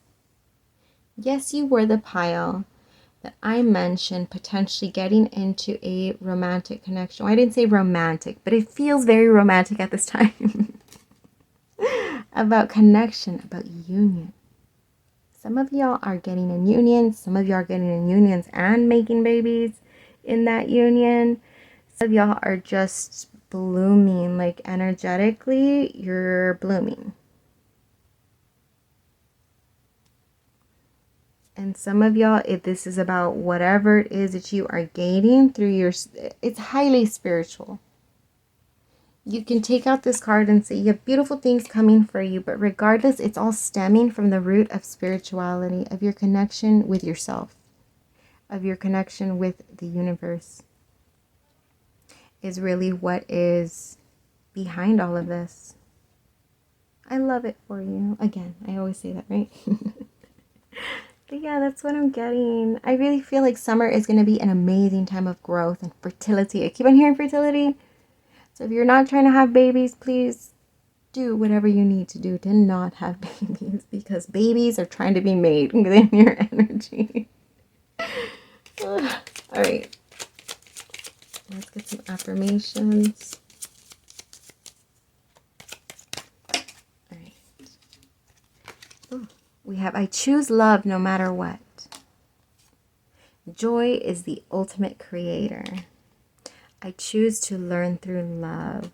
Yes, you were the pile that I mentioned potentially getting into a romantic connection. Well, I didn't say romantic, but it feels very romantic at this time. About connection, about union. Some of y'all are getting in unions. Some of y'all are getting in unions and making babies in that union. Some of y'all are just blooming, like energetically, you're blooming. And some of y'all, if this is about whatever it is that you are gaining through your, it's highly spiritual. You can take out this card and say you have beautiful things coming for you, but regardless, it's all stemming from the root of spirituality, of your connection with yourself, of your connection with the universe, is really what is behind all of this. I love it for you. Again, I always say that, right? But yeah, that's what I'm getting. I really feel like summer is going to be an amazing time of growth and fertility. I keep on hearing fertility. So if you're not trying to have babies, please do whatever you need to do to not have babies, because babies are trying to be made within your energy. All right. Let's get some affirmations. All right. Ooh. We have, I choose love no matter what. Joy is the ultimate creator. I choose to learn through love.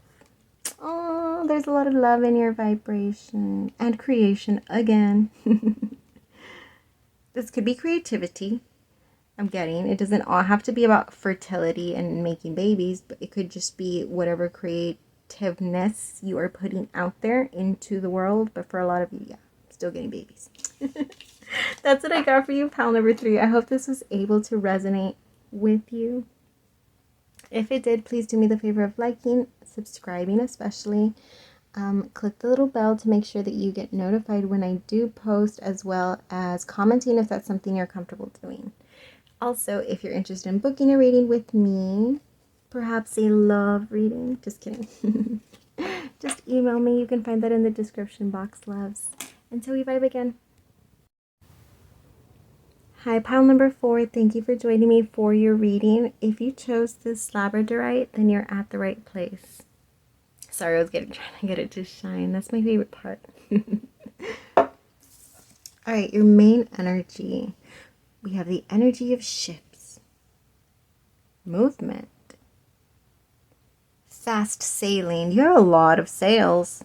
Oh, there's a lot of love in your vibration and creation again. This could be creativity. I'm getting, it doesn't all have to be about fertility and making babies, but it could just be whatever creativeness you are putting out there into the world. But for a lot of you, yeah, still getting babies. That's what I got for you, pile number 3. I hope this was able to resonate with you. If it did, please do me the favor of liking, subscribing especially. Click the little bell to make sure that you get notified when I do post, as well as commenting if that's something you're comfortable doing. Also, if you're interested in booking a reading with me, perhaps a love reading, just kidding. Just email me. You can find that in the description box, loves. Until we vibe again. Hi, pile number 4. Thank you for joining me for your reading. If you chose this Labradorite, then you're at the right place. Sorry, I was trying to get it to shine. That's my favorite part. All right, your main energy. We have the energy of ships, movement, fast sailing. You have a lot of sails,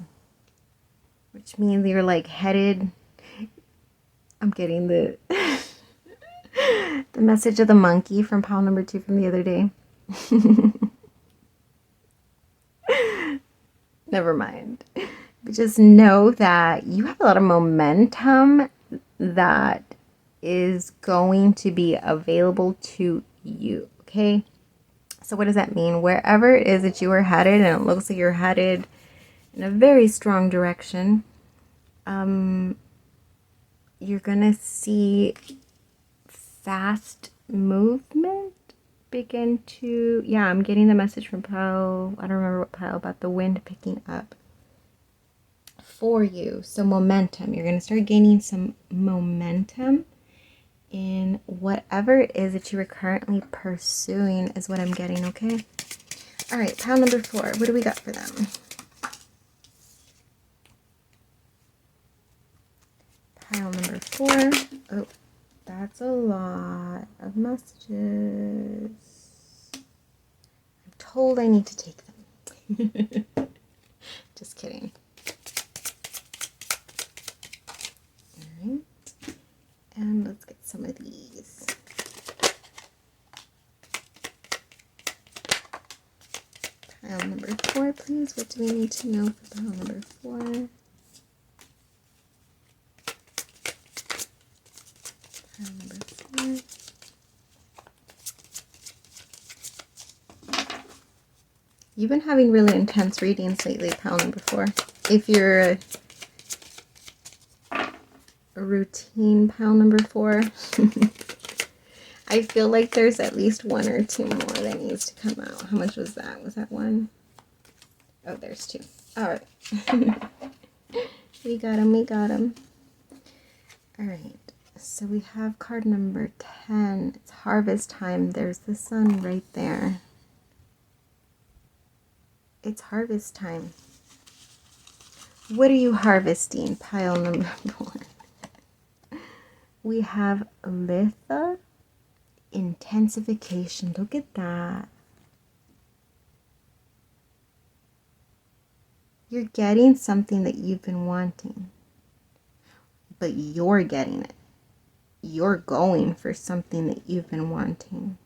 which means you're like headed. I'm getting the the message of the monkey from pile number 2 from the other day. Never mind. But just know that you have a lot of momentum that is going to be available to you, okay? So what does that mean? Wherever it is that you are headed, and it looks like you're headed in a very strong direction, you're gonna see fast movement begin to, yeah, I'm getting the message from pile, I don't remember what pile, about the wind picking up for you. So momentum, you're gonna start gaining some momentum in whatever it is that you are currently pursuing, is what I'm getting, okay? All right, pile number 4, what do we got for them? Pile number 4. Oh, that's a lot of messages. I'm told I need to take them. Just kidding. All right. And let's get some of these. Pile number 4, please. What do we need to know for pile number 4? Pile number 4. You've been having really intense readings lately, pile number 4. If you're a routine pile number 4, I feel like there's at least 1 or 2 more that needs to come out. How much was that? Was that 1? Oh, there's 2. All right. We got him. We got him. All right. So we have card number 10. It's harvest time. There's the sun right there. It's harvest time. What are you harvesting? Pile number 4. We have litha, intensification. Look at that. You're getting something that you've been wanting, but you're getting it. You're going for something that you've been wanting.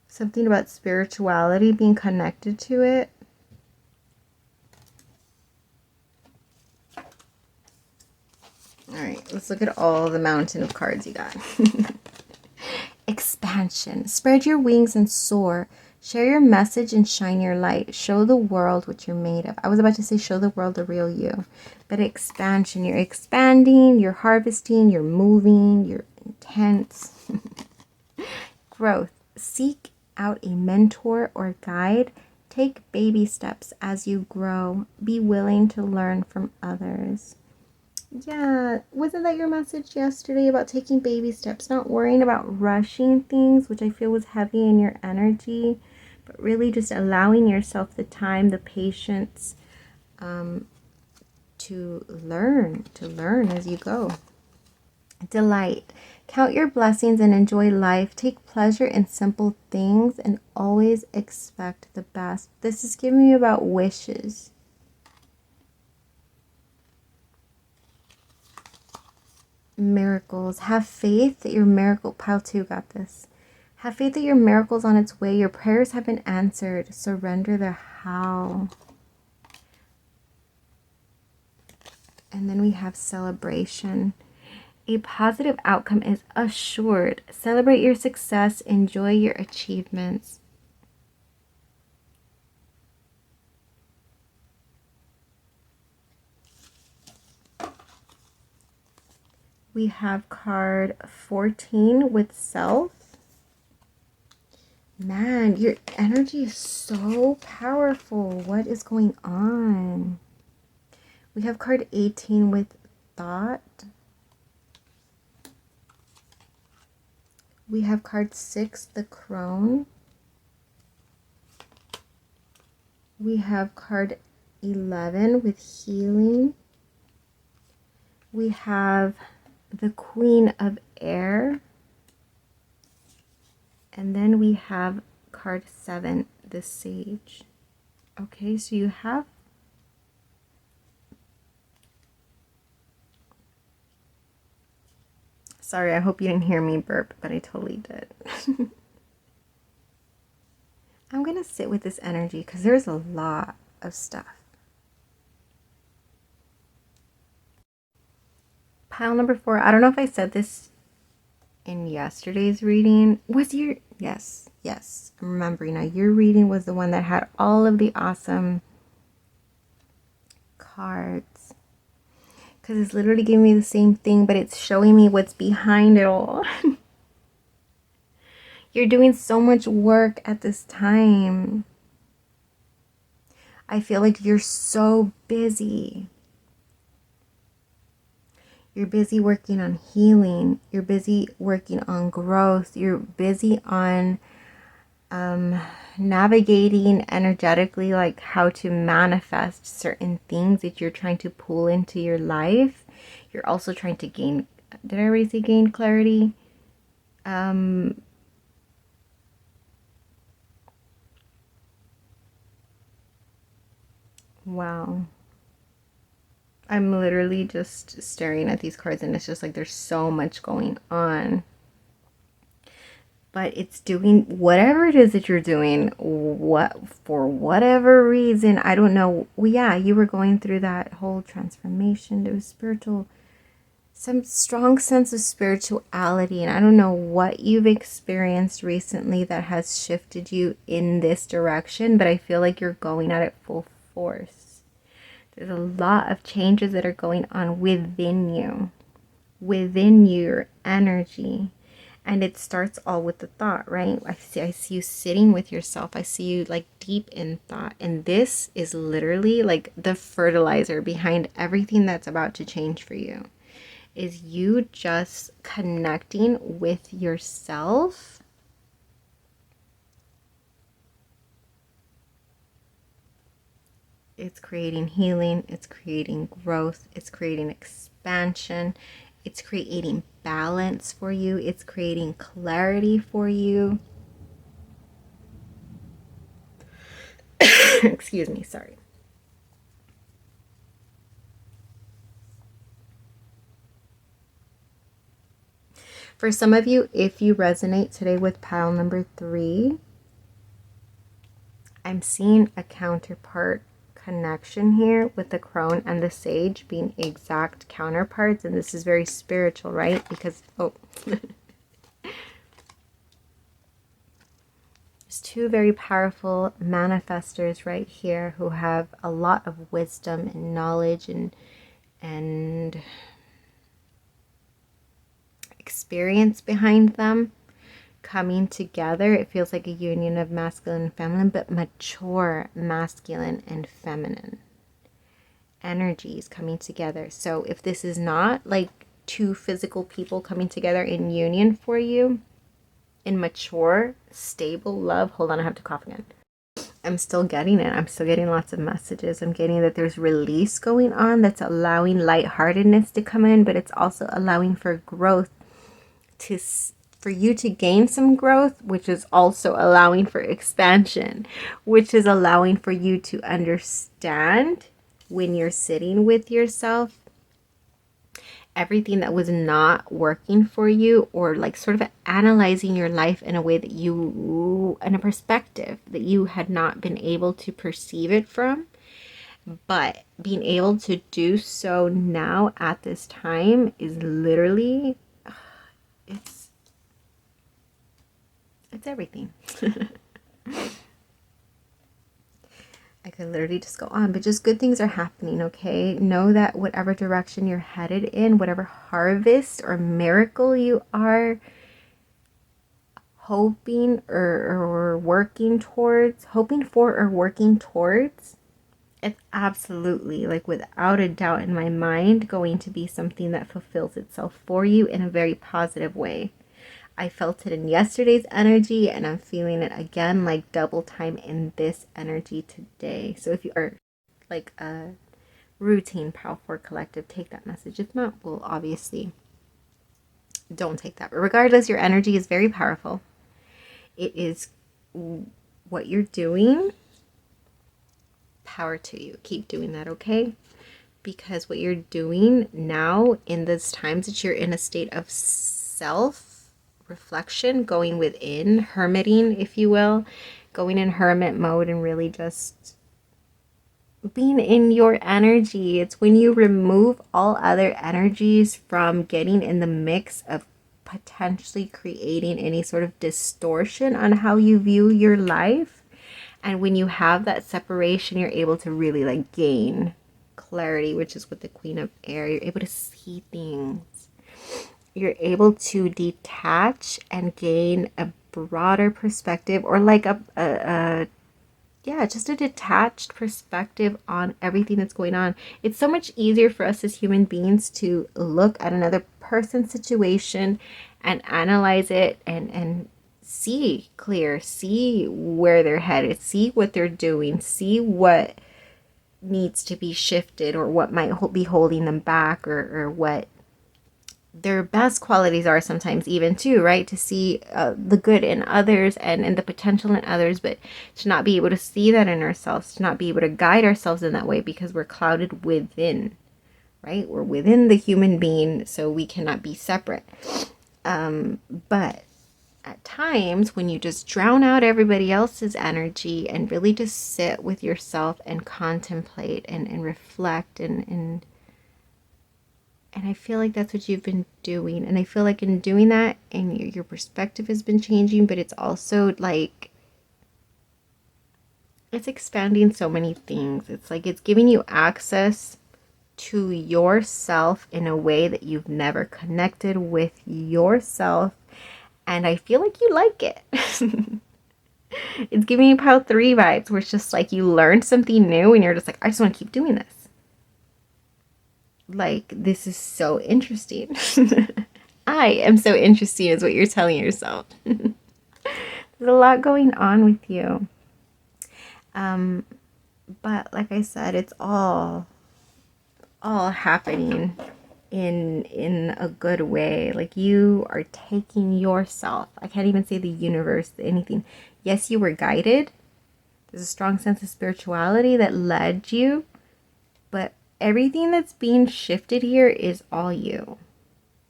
Something about spirituality, being connected to it. All right, let's look at all the mountain of cards you got. Expansion. Spread your wings and soar. Share your message and shine your light. Show the world what you're made of. I was about to say show the world the real you. But expansion. You're expanding, you're harvesting, you're moving, you're intense. Growth. Seek out a mentor or guide. Take baby steps as you grow. Be willing to learn from others. Yeah, wasn't that your message yesterday about taking baby steps, not worrying about rushing things, which I feel was heavy in your energy, but really just allowing yourself the time, the patience to learn as you go. Delight. Count your blessings and enjoy life. Take pleasure in simple things and always expect the best. This is giving me about wishes. Miracles. Have faith that your miracle, pile 2 got this. Have faith that your miracle's on its way. Your prayers have been answered. Surrender the how. And then we have celebration. A positive outcome is assured. Celebrate your success. Enjoy your achievements. We have card 14 with self. Man, your energy is so powerful. What is going on? We have card 18 with thought. We have card 6, the crone. We have card 11 with healing. We have the Queen of Air. And then we have card 7, the Sage. Okay, so you have sorry, I hope you didn't hear me burp, but I totally did. I'm going to sit with this energy because there's a lot of stuff. Pile number 4. I don't know if I said this in yesterday's reading. Was your... Yes. I'm remembering now. Your reading was the one that had all of the awesome cards. Because it's literally giving me the same thing, but it's showing me what's behind it all. You're doing so much work at this time. I feel like you're so busy. You're busy working on healing. You're busy working on growth. You're busy on navigating energetically, like how to manifest certain things that you're trying to pull into your life. You're also trying to gain, did I already say gain clarity? Wow. I'm literally just staring at these cards and it's just like there's so much going on. but it's doing whatever it is that you're doing, for whatever reason. I don't know. Well, yeah, you were going through that whole transformation. It was spiritual, some strong sense of spirituality, and I don't know what you've experienced recently that has shifted you in this direction, but I feel like you're going at it full force. There's a lot of changes that are going on within you, within your energy. And it starts all with the thought, right? I see you sitting with yourself. I see you like deep in thought. And this is literally like the fertilizer behind everything that's about to change for you. Is you just connecting with yourself. It's creating healing. It's creating growth. It's creating expansion. It's creating balance for you. It's creating clarity for you. Excuse me, sorry. For some of you, if you resonate today with pile number 3, I'm seeing a counterpart connection here with the crone and the sage being exact counterparts, and this is very spiritual, right? Because there's two very powerful manifestors right here who have a lot of wisdom and knowledge and experience behind them coming together. It feels like a union of masculine and feminine, but mature masculine and feminine energies coming together. So if this is not like two physical people coming together in union for you, in mature, stable love. Hold on, I have to cough again. I'm still getting it. I'm still getting lots of messages. I'm getting that there's release going on that's allowing lightheartedness to come in, but it's also allowing for growth, for you to gain some growth, which is also allowing for expansion, which is allowing for you to understand when you're sitting with yourself everything that was not working for you, or like sort of analyzing your life in a way that you, in a perspective that you had not been able to perceive it from. But being able to do so now at this time is literally, it's everything. I could literally just go on, but just good things are happening, okay? Know that whatever direction you're headed in, whatever harvest or miracle you are hoping or working towards, it's absolutely, like without a doubt in my mind, going to be something that fulfills itself for you in a very positive way. I felt it in yesterday's energy, and I'm feeling it again, like double time in this energy today. So if you are like a routine Pile 4 collective, take that message. If not, well, obviously don't take that. But regardless, your energy is very powerful. It is what you're doing. Power to you. Keep doing that, okay? Because what you're doing now in these times that you're in a state of self reflection, going within, hermiting, if you will, going in hermit mode and really just being in your energy. It's when you remove all other energies from getting in the mix of potentially creating any sort of distortion on how you view your life. And when you have that separation, you're able to really like gain clarity, which is with the Queen of Air. You're able to see things. You're able to detach and gain a broader perspective, or like just a detached perspective on everything that's going on. It's so much easier for us as human beings to look at another person's situation and analyze it and see clear, see where they're headed, see what they're doing, see what needs to be shifted, or what might be holding them back, or what their best qualities are sometimes even too, right? To see the good in others and the potential in others, but to not be able to see that in ourselves, to not be able to guide ourselves in that way, because we're clouded within, right? We're within the human being, so we cannot be separate. But at times when you just drown out everybody else's energy and really just sit with yourself and contemplate and reflect and I feel like that's what you've been doing. And I feel like in doing that, and your perspective has been changing, but it's also like, it's expanding so many things. It's like it's giving you access to yourself in a way that you've never connected with yourself. And I feel like you like it. It's giving you Pile 3 vibes, where it's just like you learn something new and you're just like, I just want to keep doing this. Like, this is so interesting. I am so interesting is what you're telling yourself. There's a lot going on with you. But like I said, it's all happening in a good way. Like, you are taking yourself. I can't even say the universe, anything. Yes, you were guided. There's a strong sense of spirituality that led you, but everything that's being shifted here is all you.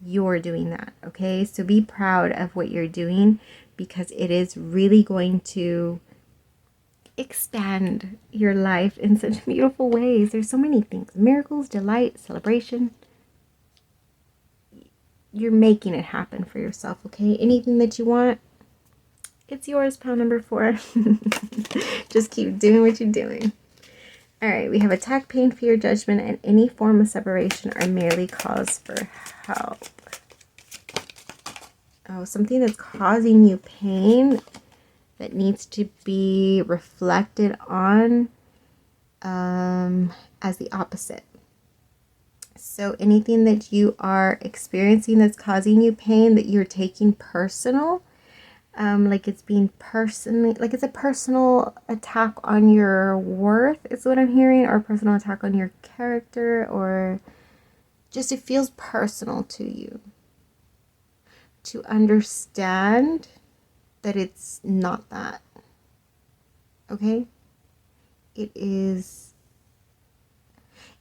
You're doing that, okay? So be proud of what you're doing, because it is really going to expand your life in such beautiful ways. There's so many things. Miracles, delight, celebration. You're making it happen for yourself, okay? Anything that you want, it's yours, pile number 4. Just keep doing what you're doing. All right, we have attack, pain, fear, judgment, and any form of separation are merely cause for help. Oh, something that's causing you pain that needs to be reflected on as the opposite. So anything that you are experiencing that's causing you pain that you're taking personal, like it's being personally, like it's a personal attack on your worth is what I'm hearing, or a personal attack on your character, or just it feels personal to you. To understand that it's not that. Okay? It is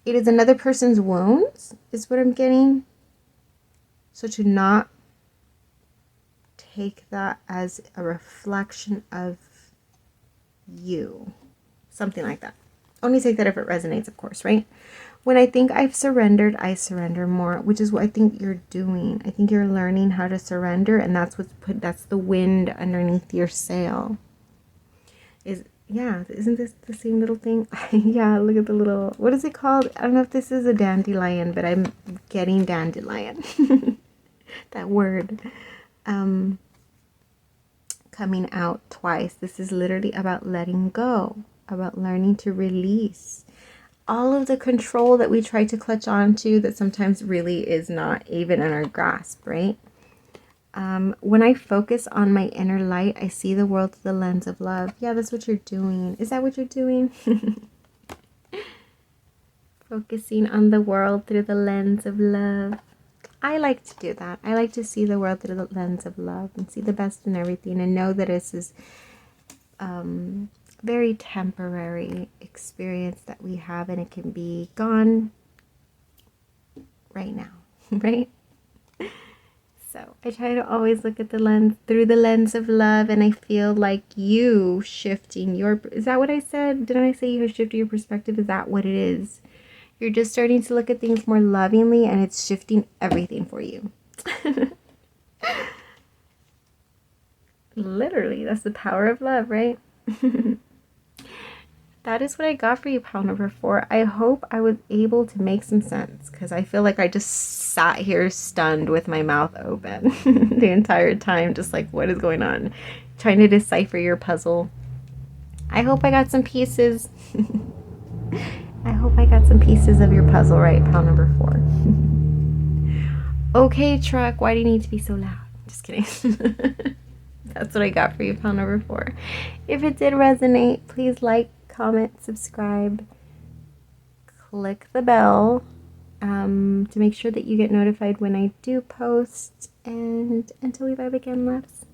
another person's wounds is what I'm getting. So to not take that as a reflection of you. Something like that. Only take that if it resonates, of course, right? When I think I've surrendered, I surrender more, which is what I think you're doing. I think you're learning how to surrender, and that's that's the wind underneath your sail. Yeah, isn't this the same little thing? Yeah, look at the little, what is it called? I don't know if this is a dandelion, but I'm getting dandelion. That word coming out twice. This is literally about letting go, about learning to release all of the control that we try to clutch onto that sometimes really is not even in our grasp, right? When I focus on my inner light, I see the world through the lens of love. Yeah, that's what you're doing. Is that what you're doing? Focusing on the world through the lens of love. I like to do that. I like to see the world through the lens of love and see the best in everything and know that this is very temporary experience that we have, and it can be gone right now, right? So I try to always look at the lens through the lens of love, and I feel like you shifting your, is that what I said? Didn't I say you have shifted your perspective? Is that what it is? You're just starting to look at things more lovingly, and it's shifting everything for you. Literally, that's the power of love, right? That is what I got for you, pile number 4. I hope I was able to make some sense, because I feel like I just sat here stunned with my mouth open the entire time, just like, what is going on? Trying to decipher your puzzle. I hope I got some pieces. I hope I got some pieces of your puzzle, right, pile number 4. Okay, truck, why do you need to be so loud? Just kidding. That's what I got for you, pile number 4. If it did resonate, please like, comment, subscribe, click the bell to make sure that you get notified when I do post. And until we vibe again, loves.